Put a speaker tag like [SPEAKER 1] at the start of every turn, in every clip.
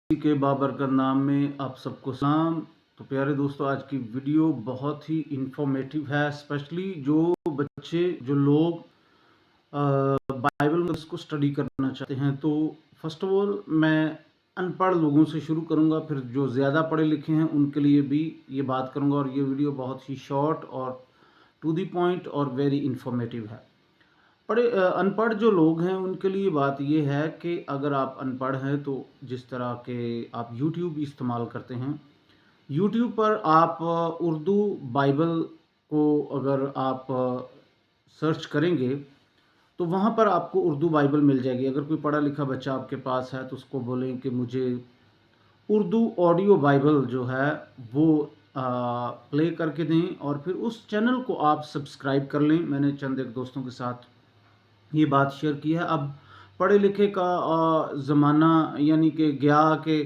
[SPEAKER 1] के बाबरकत नाम में आप सबको सलाम। तो प्यारे दोस्तों, आज की वीडियो बहुत ही इंफॉर्मेटिव है, स्पेशली जो बच्चे जो लोग बाइबल में इसको स्टडी करना चाहते हैं। तो फर्स्ट ऑफ ऑल मैं अनपढ़ लोगों से शुरू करूंगा, फिर जो ज़्यादा पढ़े लिखे हैं उनके लिए भी ये बात करूंगा। और ये वीडियो बहुत ही शॉर्ट और टू दी पॉइंट और वेरी इंफॉर्मेटिव है। अनपढ़ जो लोग हैं उनके लिए बात ये है कि अगर आप अनपढ़ हैं तो जिस तरह के आप यूट्यूब इस्तेमाल करते हैं, यूट्यूब पर आप उर्दू बाइबल को अगर आप सर्च करेंगे तो वहाँ पर आपको उर्दू बाइबल मिल जाएगी। अगर कोई पढ़ा लिखा बच्चा आपके पास है तो उसको बोलें कि मुझे उर्दू ऑडियो बाइबल जो है वो प्ले करके दें, और फिर उस चैनल को आप सब्सक्राइब कर लें। मैंने चंद एक दोस्तों के साथ ये बात शेयर की है। अब पढ़े लिखे का ज़माना यानी कि गया कि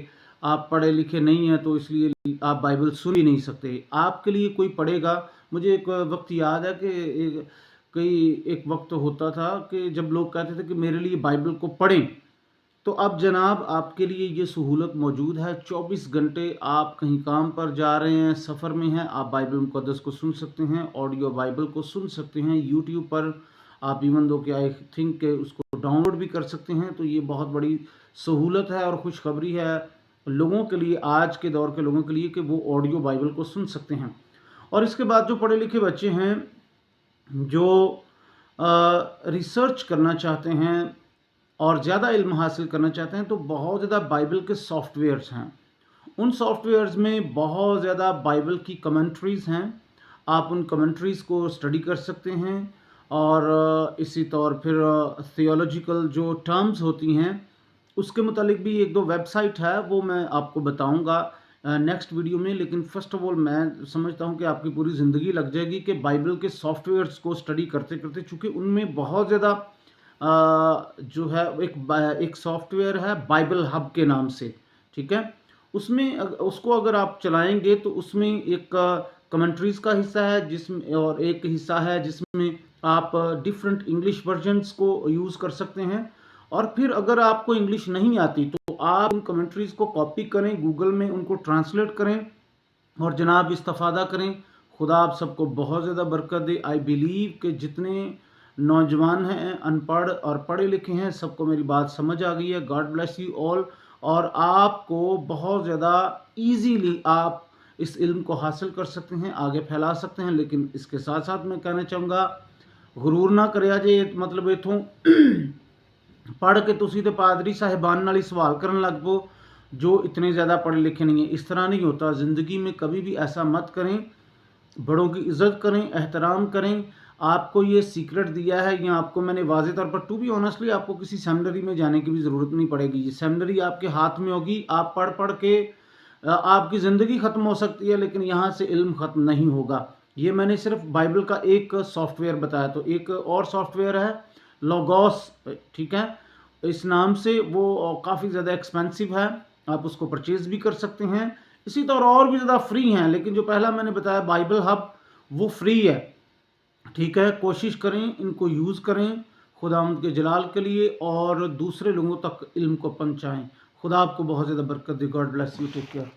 [SPEAKER 1] आप पढ़े लिखे नहीं हैं तो इसलिए आप बाइबल सुन ही नहीं सकते। आपके लिए कोई पढ़ेगा। मुझे एक वक्त याद है कि एक वक्त होता था कि जब लोग कहते थे कि मेरे लिए बाइबल को पढ़ें। तो अब जनाब आपके लिए ये सहूलत मौजूद है। 24 घंटे आप कहीं काम पर जा रहे हैं, सफ़र में हैं, आप बाइबल मुक़द्दस को सुन सकते हैं, ऑडियो बाइबल को सुन सकते हैं यूट्यूब पर। आप इवन दो कि आई थिंक कि उसको डाउनलोड भी कर सकते हैं। तो ये बहुत बड़ी सहूलत है और खुशखबरी है लोगों के लिए, आज के दौर के लोगों के लिए, कि वो ऑडियो बाइबल को सुन सकते हैं। और इसके बाद जो पढ़े लिखे बच्चे हैं जो रिसर्च करना चाहते हैं और ज़्यादा इल्म हासिल करना चाहते हैं, तो बहुत ज़्यादा बाइबल के सॉफ्टवेयर्स हैं। उन सॉफ्टवेयर्स में बहुत ज़्यादा बाइबल की कमेंट्रीज़ हैं। आप उन कमेंट्रीज़ को स्टडी कर सकते हैं। और इसी तौर फिर थियोलॉजिकल जो टर्म्स होती हैं उसके मुतालिक भी एक दो वेबसाइट है, वो मैं आपको बताऊंगा नेक्स्ट वीडियो में। लेकिन फ़र्स्ट ऑफ ऑल मैं समझता हूँ कि आपकी पूरी ज़िंदगी लग जाएगी कि बाइबल के सॉफ्टवेयर्स को स्टडी करते करते, चूँकि उनमें बहुत ज़्यादा जो है एक सॉफ्टवेयर है बाइबल हब के नाम से, ठीक है। उसमें उसको अगर आप चलाएंगे तो उसमें एक कमेंट्रीज़ का हिस्सा है जिसमें, और एक हिस्सा है जिसमें आप डिफरेंट इंग्लिश वर्जन्स को यूज़ कर सकते हैं। और फिर अगर आपको इंग्लिश नहीं आती तो आप उन कमेंट्रीज़ को कॉपी करें, गूगल में उनको ट्रांसलेट करें और जनाब इस्तिफ़ादा करें। खुदा आप सबको बहुत ज़्यादा बरकत दे। आई बिलीव कि जितने नौजवान हैं, अनपढ़ और पढ़े लिखे हैं, सबको मेरी बात समझ आ गई है। God bless you all. और आपको बहुत ज़्यादा ईजीली आप इस इल्म को हासिल कर सकते हैं, आगे फैला सकते हैं। लेकिन इसके साथ साथ मैं कहना चाहूँगा, गुरूर ना करिया जे, मतलब इथों पढ़ के तुसी तो पादरी साहिबान नाल ही सवाल करन लग पो जो इतने ज़्यादा पढ़े लिखे नहीं हैं। इस तरह नहीं होता। ज़िंदगी में कभी भी ऐसा मत करें। बड़ों की इज़्ज़त करें, एहतराम करें। आपको ये सीक्रेट दिया है, या आपको मैंने वाज़े तौर पर, टू बी ऑनेस्टली आपको किसी सेमिनरी में जाने की भी ज़रूरत नहीं पड़ेगी। ये सेमिनरी आपके हाथ में होगी। आप पढ़ पढ़ के आपकी ज़िंदगी ख़त्म हो सकती है, लेकिन यहाँ से इल्म ख़त्म नहीं होगा। ये मैंने सिर्फ बाइबल का एक सॉफ्टवेयर बताया। तो एक और सॉफ्टवेयर है लोगोस, ठीक है, इस नाम से। वो काफ़ी ज़्यादा एक्सपेंसिव है, आप उसको परचेज़ भी कर सकते हैं। इसी तरह और भी ज़्यादा फ्री हैं, लेकिन जो पहला मैंने बताया बाइबल हब, वो फ्री है, ठीक है। कोशिश करें, इनको यूज़ करें खुदावंद के जलाल के लिए, और दूसरे लोगों तक इल्म को पहुंचाएं। खुदा आपको बहुत ज़्यादा बरकत दे। God bless you. Take care.